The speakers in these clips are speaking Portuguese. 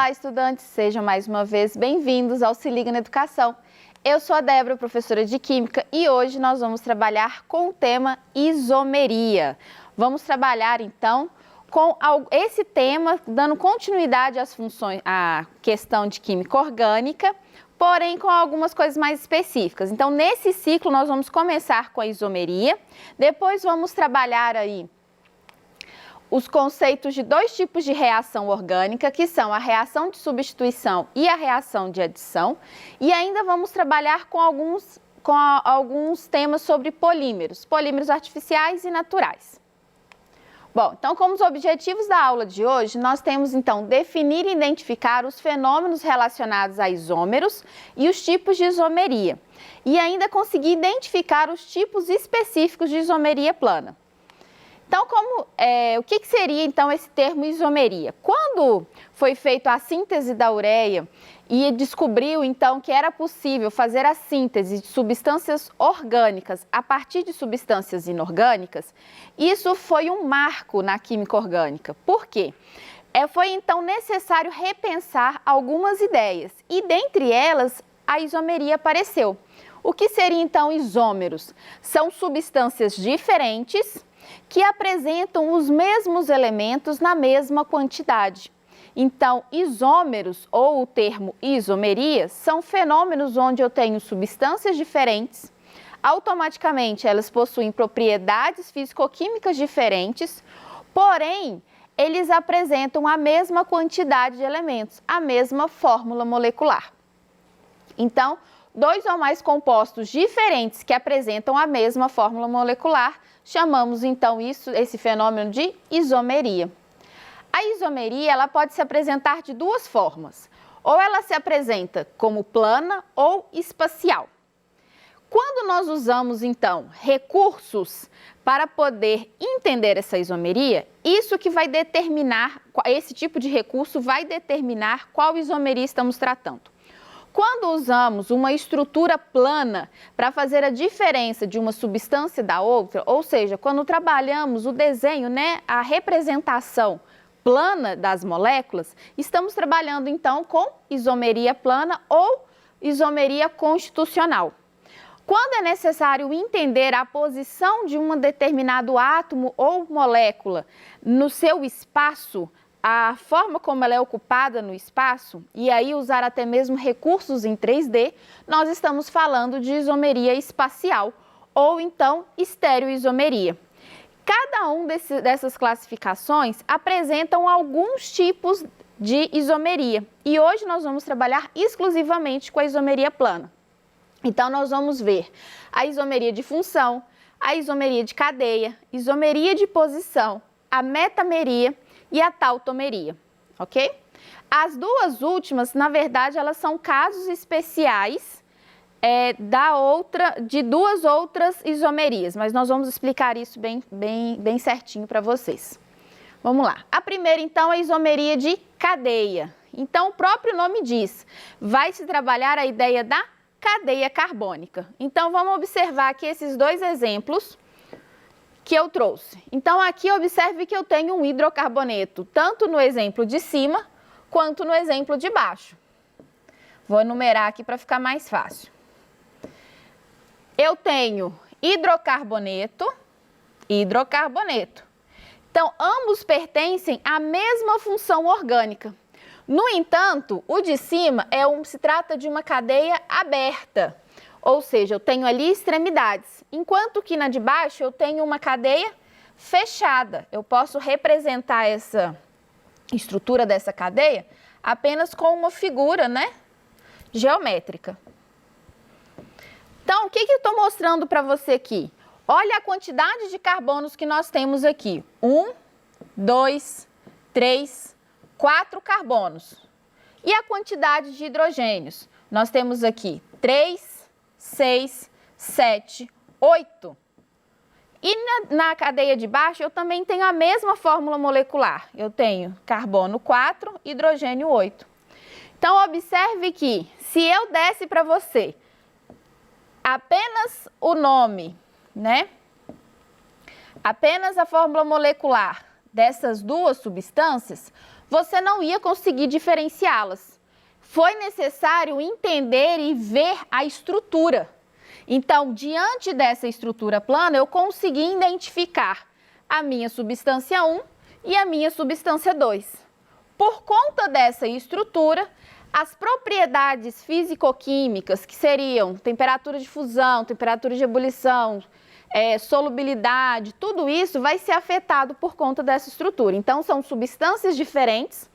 Olá, estudantes! Sejam mais uma vez bem-vindos ao Se Liga na Educação. Eu sou a Débora, professora de Química, e hoje nós vamos trabalhar com o tema isomeria. Vamos trabalhar, então, com esse tema, dando continuidade às funções, à questão de química orgânica, porém com algumas coisas mais específicas. Então, nesse ciclo, nós vamos começar com a isomeria, depois vamos trabalhar aí os conceitos de dois tipos de reação orgânica, que são a reação de substituição e a reação de adição, e ainda vamos trabalhar com alguns temas sobre polímeros artificiais e naturais. Bom, então, como os objetivos da aula de hoje, nós temos, então, definir e identificar os fenômenos relacionados a isômeros e os tipos de isomeria, e ainda conseguir identificar os tipos específicos de isomeria plana. Então, o que seria, então, esse termo isomeria? Quando foi feita a síntese da ureia e descobriu, então, que era possível fazer a síntese de substâncias orgânicas a partir de substâncias inorgânicas, isso foi um marco na química orgânica. Por quê? Foi, então, necessário repensar algumas ideias e, dentre elas, a isomeria apareceu. O que seria, então, isômeros? São substâncias diferentes que apresentam os mesmos elementos na mesma quantidade. Então, isômeros, ou o termo isomeria, são fenômenos onde eu tenho substâncias diferentes, automaticamente elas possuem propriedades físico-químicas diferentes, porém, eles apresentam a mesma quantidade de elementos, a mesma fórmula molecular. Então, dois ou mais compostos diferentes que apresentam a mesma fórmula molecular, chamamos então esse fenômeno de isomeria. A isomeria ela pode se apresentar de duas formas, ou ela se apresenta como plana ou espacial. Quando nós usamos então recursos para poder entender essa isomeria, isso que vai determinar, esse tipo de recurso vai determinar qual isomeria estamos tratando. Quando usamos uma estrutura plana para fazer a diferença de uma substância da outra, ou seja, quando trabalhamos o desenho, a representação plana das moléculas, estamos trabalhando então com isomeria plana ou isomeria constitucional. Quando é necessário entender a posição de um determinado átomo ou molécula no seu espaço, a forma como ela é ocupada no espaço, e aí usar até mesmo recursos em 3D, nós estamos falando de isomeria espacial ou então estereoisomeria. Cada um dessas classificações apresentam alguns tipos de isomeria e hoje nós vamos trabalhar exclusivamente com a isomeria plana. Então, nós vamos ver a isomeria de função, a isomeria de cadeia, isomeria de posição, a metameria e a tautomeria, ok? As duas últimas, na verdade, elas são casos especiais de duas outras isomerias, mas nós vamos explicar isso bem certinho para vocês. Vamos lá. A primeira, então, é a isomeria de cadeia. Então, o próprio nome diz, vai se trabalhar a ideia da cadeia carbônica. Então, vamos observar aqui esses dois exemplos que eu trouxe. Então, aqui observe que eu tenho um hidrocarboneto, tanto no exemplo de cima, quanto no exemplo de baixo. Vou enumerar aqui para ficar mais fácil. Eu tenho hidrocarboneto, hidrocarboneto. Então, ambos pertencem à mesma função orgânica. No entanto, o de cima se trata de uma cadeia aberta. Ou seja, eu tenho ali extremidades, enquanto que na de baixo eu tenho uma cadeia fechada. Eu posso representar essa estrutura dessa cadeia apenas com uma figura, geométrica. Então, o que eu estou mostrando para você aqui? Olha a quantidade de carbonos que nós temos aqui. 1, 2, 3, 4 carbonos. E a quantidade de hidrogênios? Nós temos aqui 3, 6, 7, 8. E na cadeia de baixo eu também tenho a mesma fórmula molecular. Eu tenho carbono 4, hidrogênio 8. Então, observe que se eu desse para você apenas o nome, apenas a fórmula molecular dessas duas substâncias, você não ia conseguir diferenciá-las. Foi necessário entender e ver a estrutura. Então, diante dessa estrutura plana, eu consegui identificar a minha substância 1 e a minha substância 2. Por conta dessa estrutura, as propriedades físico-químicas, que seriam temperatura de fusão, temperatura de ebulição, solubilidade, tudo isso vai ser afetado por conta dessa estrutura. Então, são substâncias diferentes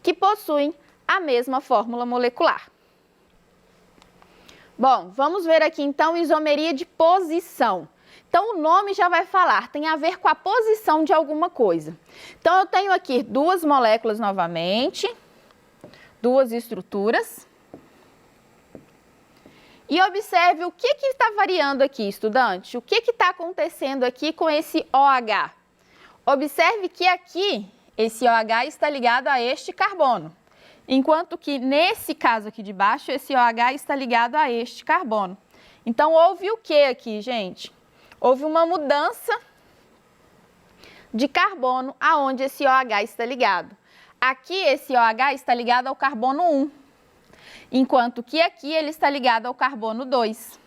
que possuem a mesma fórmula molecular. Bom, vamos ver aqui então isomeria de posição. Então, o nome já vai falar, tem a ver com a posição de alguma coisa. Então, eu tenho aqui duas moléculas novamente, duas estruturas. E observe o que está variando aqui, estudante. O que está acontecendo aqui com esse OH? Observe que aqui, esse OH está ligado a este carbono. Enquanto que nesse caso aqui de baixo, esse OH está ligado a este carbono. Então, houve o que aqui, gente? Houve uma mudança de carbono aonde esse OH está ligado. Aqui, esse OH está ligado ao carbono 1, enquanto que aqui ele está ligado ao carbono 2.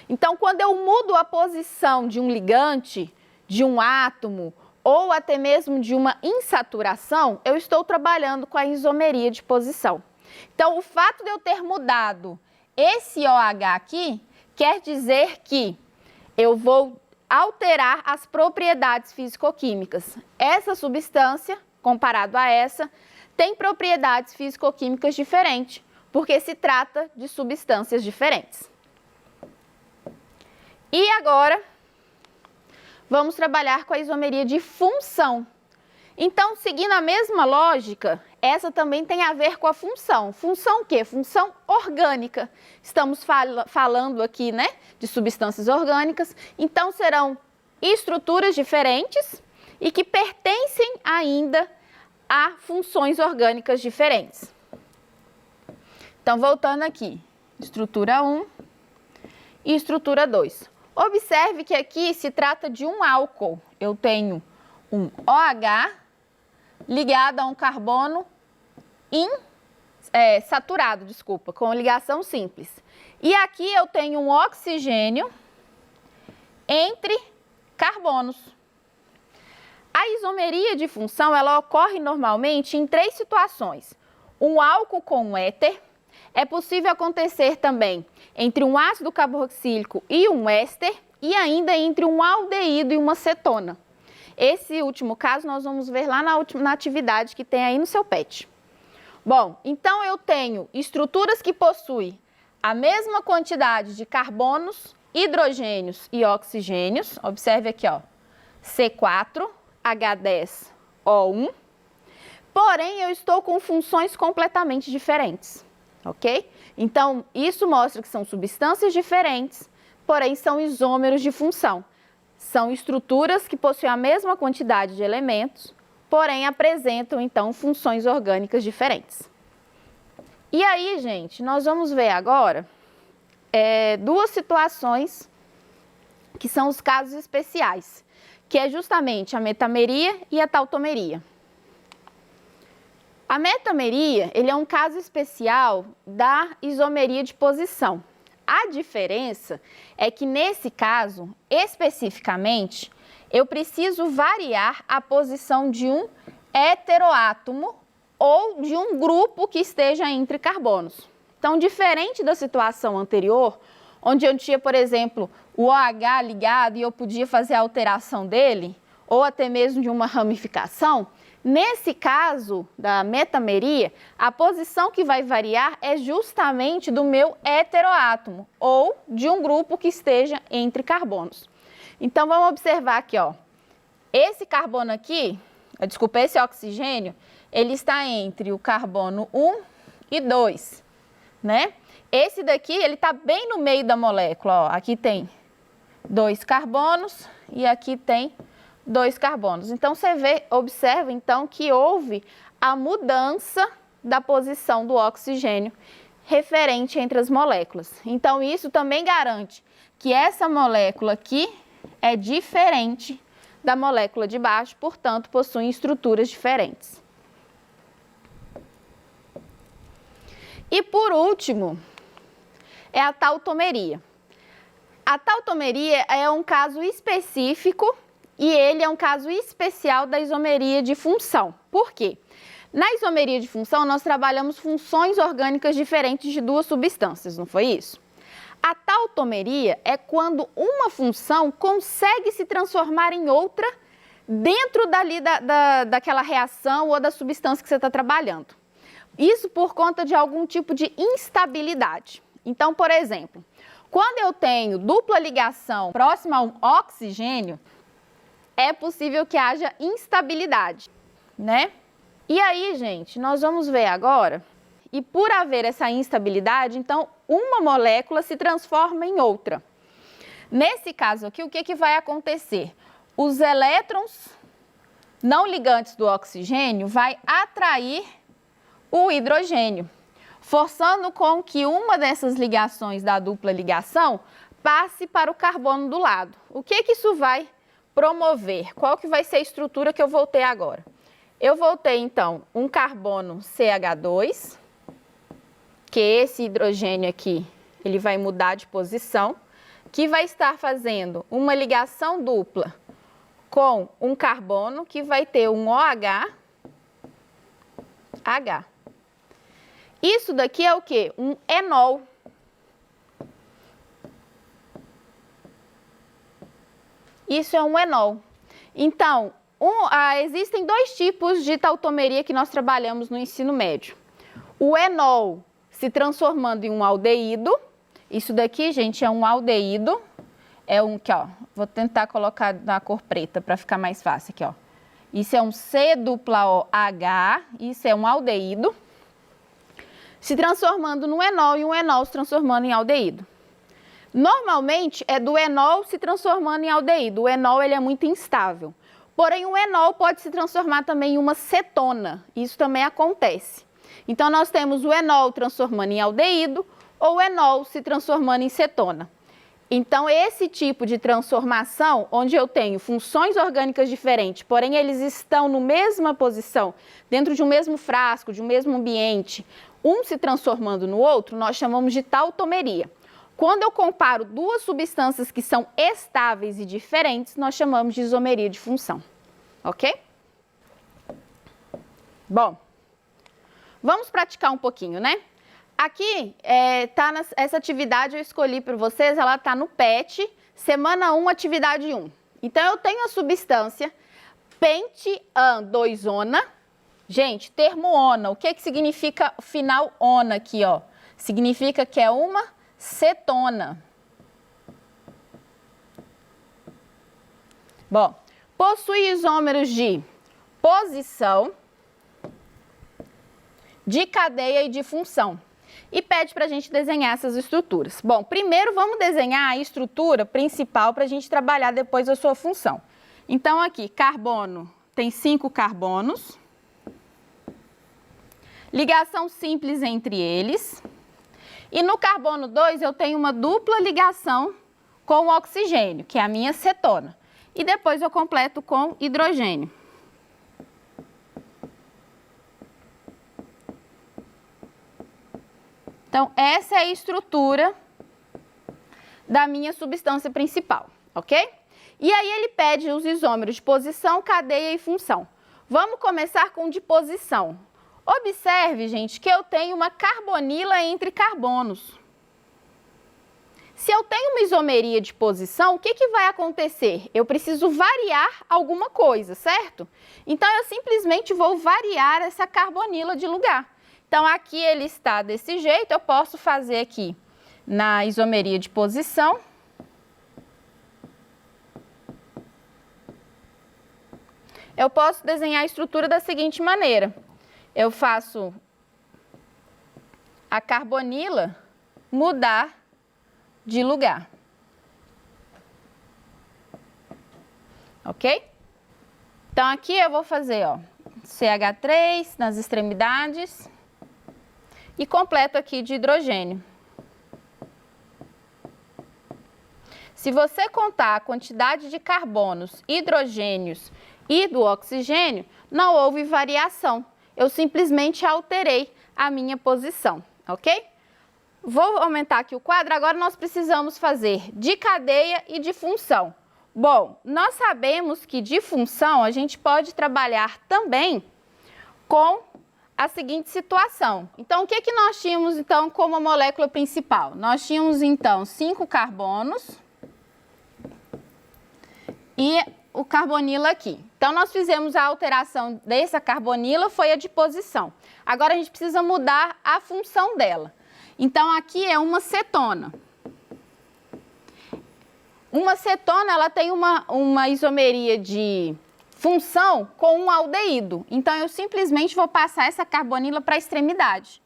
Então, quando eu mudo a posição de um ligante, de um átomo, ou até mesmo de uma insaturação, eu estou trabalhando com a isomeria de posição. Então, o fato de eu ter mudado esse OH aqui, quer dizer que eu vou alterar as propriedades físico-químicas. Essa substância, comparado a essa, tem propriedades físico-químicas diferentes, porque se trata de substâncias diferentes. E agora, vamos trabalhar com a isomeria de função. Então, seguindo a mesma lógica, essa também tem a ver com a função. Função o quê? Função orgânica. Estamos falando aqui, né, de substâncias orgânicas. Então, serão estruturas diferentes e que pertencem ainda a funções orgânicas diferentes. Então, voltando aqui, estrutura 1 e estrutura 2. Observe que aqui se trata de um álcool. Eu tenho um OH ligado a um carbono saturado, com ligação simples. E aqui eu tenho um oxigênio entre carbonos. A isomeria de função, ela ocorre normalmente em 3 situações. Um álcool com um éter. É possível acontecer também entre um ácido carboxílico e um éster e ainda entre um aldeído e uma cetona. Esse último caso nós vamos ver lá na atividade que tem aí no seu PET. Bom, então eu tenho estruturas que possuem a mesma quantidade de carbonos, hidrogênios e oxigênios. Observe aqui, ó, C4H10O1. Porém, eu estou com funções completamente diferentes. Ok? Então, isso mostra que são substâncias diferentes, porém são isômeros de função. São estruturas que possuem a mesma quantidade de elementos, porém apresentam, então, funções orgânicas diferentes. E aí, gente, nós vamos ver agora duas situações que são os casos especiais, que é justamente a metameria e a tautomeria. A metameria, ele é um caso especial da isomeria de posição. A diferença é que nesse caso, especificamente, eu preciso variar a posição de um heteroátomo ou de um grupo que esteja entre carbonos. Então, diferente da situação anterior, onde eu tinha, por exemplo, o OH ligado e eu podia fazer a alteração dele, ou até mesmo de uma ramificação, nesse caso da metameria, a posição que vai variar é justamente do meu heteroátomo ou de um grupo que esteja entre carbonos. Então, vamos observar aqui, ó. Esse carbono aqui, esse oxigênio, ele está entre o carbono 1 e 2, né? Esse daqui, ele está bem no meio da molécula, ó. Aqui tem 2 carbonos e aqui tem 2 carbonos. Então, observa então que houve a mudança da posição do oxigênio referente entre as moléculas. Então, isso também garante que essa molécula aqui é diferente da molécula de baixo, portanto, possuem estruturas diferentes. E por último, é a tautomeria. A tautomeria é um caso específico e ele é um caso especial da isomeria de função. Por quê? Na isomeria de função, nós trabalhamos funções orgânicas diferentes de duas substâncias, não foi isso? A tautomeria é quando uma função consegue se transformar em outra dentro daquela reação ou da substância que você está trabalhando. Isso por conta de algum tipo de instabilidade. Então, por exemplo, quando eu tenho dupla ligação próxima ao oxigênio, é possível que haja instabilidade, né? E aí, gente, nós vamos ver agora, e por haver essa instabilidade, então, uma molécula se transforma em outra. Nesse caso aqui, o que vai acontecer? Os elétrons não ligantes do oxigênio vai atrair o hidrogênio, forçando com que uma dessas ligações da dupla ligação passe para o carbono do lado. O que isso vai promover? Qual que vai ser a estrutura que eu vou ter agora? Eu vou ter, então, um carbono CH2, que esse hidrogênio aqui, ele vai mudar de posição, que vai estar fazendo uma ligação dupla com um carbono, que vai ter um OH, H. Isso daqui é o quê? Um enol. Isso é um enol. Então, existem dois tipos de tautomeria que nós trabalhamos no ensino médio. O enol se transformando em um aldeído. Isso daqui, gente, é um aldeído. É um que, ó, vou tentar colocar na cor preta para ficar mais fácil aqui, ó. Isso é um C-OH, isso é um aldeído, se transformando no enol e um enol se transformando em aldeído. Normalmente é do enol se transformando em aldeído. O enol ele é muito instável. Porém, o enol pode se transformar também em uma cetona. Isso também acontece. Então, nós temos o enol transformando em aldeído ou o enol se transformando em cetona. Então, esse tipo de transformação, onde eu tenho funções orgânicas diferentes, porém eles estão na mesma posição, dentro de um mesmo frasco, de um mesmo ambiente, um se transformando no outro, nós chamamos de tautomeria. Quando eu comparo duas substâncias que são estáveis e diferentes, nós chamamos de isomeria de função, ok? Bom, vamos praticar um pouquinho, né? Aqui, essa atividade eu escolhi para vocês, ela está no PET, semana 1, atividade 1. Então, eu tenho a substância pentian-2-ona. Gente, termo ona, o que significa o final ona aqui, ó? Significa que é uma cetona. Bom, possui isômeros de posição, de cadeia e de função. E pede para a gente desenhar essas estruturas. Bom, primeiro vamos desenhar a estrutura principal para a gente trabalhar depois a sua função. Então, aqui, carbono tem 5 carbonos. Ligação simples entre eles. E no carbono 2 eu tenho uma dupla ligação com o oxigênio, que é a minha cetona. E depois eu completo com hidrogênio. Então, essa é a estrutura da minha substância principal, ok? E aí ele pede os isômeros de posição, cadeia e função. Vamos começar com de posição. Observe, gente, que eu tenho uma carbonila entre carbonos. Se eu tenho uma isomeria de posição, o que vai acontecer? Eu preciso variar alguma coisa, certo? Então, eu simplesmente vou variar essa carbonila de lugar. Então, aqui ele está desse jeito, eu posso fazer aqui na isomeria de posição. Eu posso desenhar a estrutura da seguinte maneira. Eu faço a carbonila mudar de lugar. Ok? Então, aqui eu vou fazer, ó, CH3 nas extremidades e completo aqui de hidrogênio. Se você contar a quantidade de carbonos, hidrogênios e do oxigênio, não houve variação. Eu simplesmente alterei a minha posição, ok? Vou aumentar aqui o quadro, agora nós precisamos fazer de cadeia e de função. Bom, nós sabemos que de função a gente pode trabalhar também com a seguinte situação. Então, o que que nós tínhamos então como a molécula principal? Nós tínhamos então 5 carbonos e o carbonila aqui. Então, nós fizemos a alteração dessa carbonila, foi a de posição. Agora, a gente precisa mudar a função dela. Então, aqui é uma cetona. Uma cetona, ela tem uma isomeria de função com um aldeído. Então, eu simplesmente vou passar essa carbonila para a extremidade.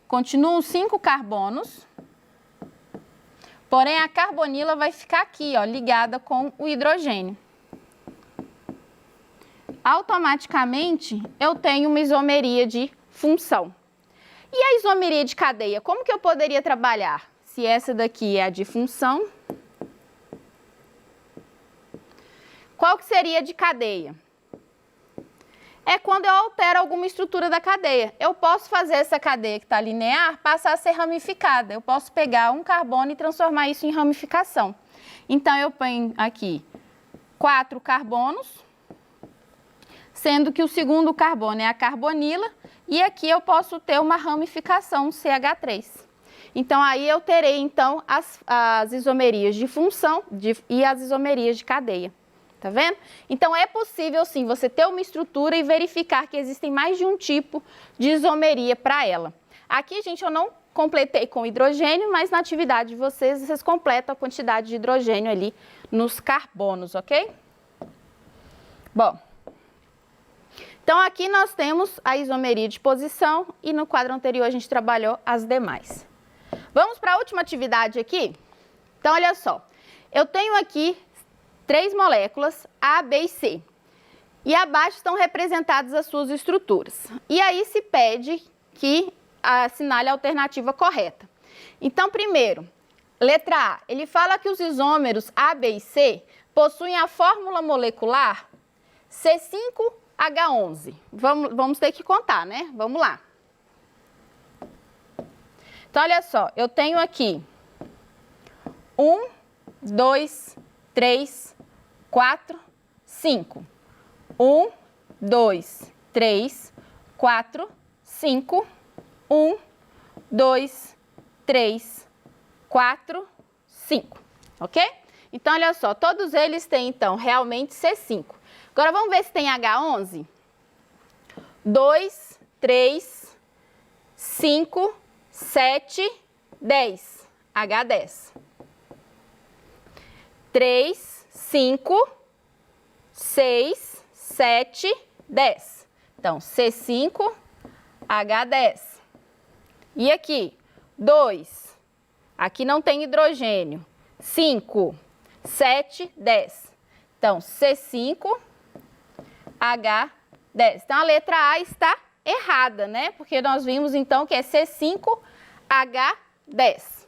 Continuam 5 carbonos, porém, a carbonila vai ficar aqui, ó, ligada com o hidrogênio. Automaticamente, eu tenho uma isomeria de função. E a isomeria de cadeia, como que eu poderia trabalhar? Se essa daqui é a de função, qual que seria a de cadeia? É quando eu altero alguma estrutura da cadeia. Eu posso fazer essa cadeia que está linear passar a ser ramificada. Eu posso pegar um carbono e transformar isso em ramificação. Então, eu ponho aqui 4 carbonos, sendo que o segundo carbono é a carbonila, e aqui eu posso ter uma ramificação CH3. Então, aí eu terei, então, as isomerias de função e as isomerias de cadeia. Tá vendo? Então, é possível, sim, você ter uma estrutura e verificar que existem mais de um tipo de isomeria para ela. Aqui, gente, eu não completei com hidrogênio, mas na atividade de vocês completam a quantidade de hidrogênio ali nos carbonos, ok? Bom, então aqui nós temos a isomeria de posição e no quadro anterior a gente trabalhou as demais. Vamos para a última atividade aqui? Então, olha só, eu tenho aqui 3 moléculas, A, B e C. E abaixo estão representadas as suas estruturas. E aí se pede que assinale a alternativa correta. Então, primeiro, letra A, ele fala que os isômeros A, B e C possuem a fórmula molecular C5H11. Vamos ter que contar, né? Vamos lá. Então, olha só, eu tenho aqui 1, 2, 3, 4, 5. 1, 2, 3, 4, 5. 1, 2, 3, 4, 5. Ok? Então, olha só, todos eles têm, então, realmente C5. Agora, vamos ver se tem H11? 2, 3, 5, 7, 10. H10. 3, 5, 6, 7, 10. Então, C5, H10. E aqui, 2. Aqui não tem hidrogênio. 5, 7, 10. Então, C5, H10. Então, a letra A está errada, né? Porque nós vimos, então, que é C5, H10.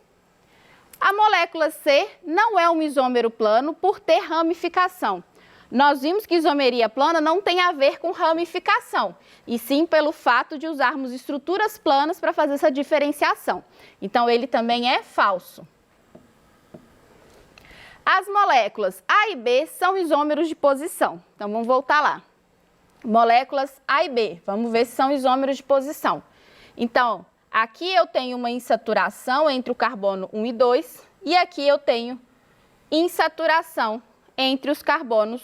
A molécula C não é um isômero plano por ter ramificação. Nós vimos que isomeria plana não tem a ver com ramificação, e sim pelo fato de usarmos estruturas planas para fazer essa diferenciação. Então, ele também é falso. As moléculas A e B são isômeros de posição. Então, vamos voltar lá. Moléculas A e B, vamos ver se são isômeros de posição. Então, aqui eu tenho uma insaturação entre o carbono 1 e 2, e aqui eu tenho insaturação entre os carbonos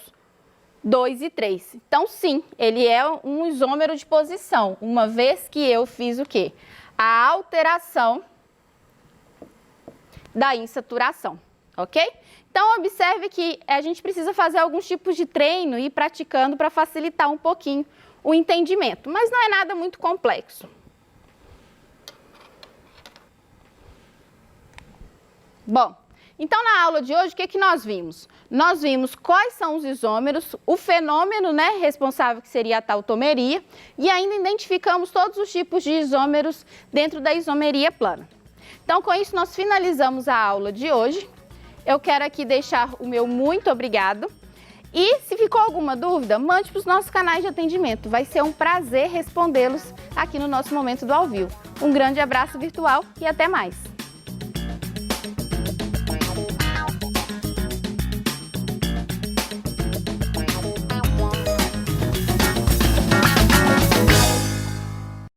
2 e 3. Então, sim, ele é um isômero de posição, uma vez que eu fiz o quê? A alteração da insaturação, ok? Então, observe que a gente precisa fazer alguns tipos de treino e ir praticando para facilitar um pouquinho o entendimento, mas não é nada muito complexo. Bom, então na aula de hoje, o que nós vimos? Nós vimos quais são os isômeros, o fenômeno, né, responsável que seria a tautomeria, e ainda identificamos todos os tipos de isômeros dentro da isomeria plana. Então, com isso, nós finalizamos a aula de hoje. Eu quero aqui deixar o meu muito obrigado E se ficou alguma dúvida, mande para os nossos canais de atendimento. Vai ser um prazer respondê-los aqui no nosso Momento do Ao Vivo. Um grande abraço virtual e até mais!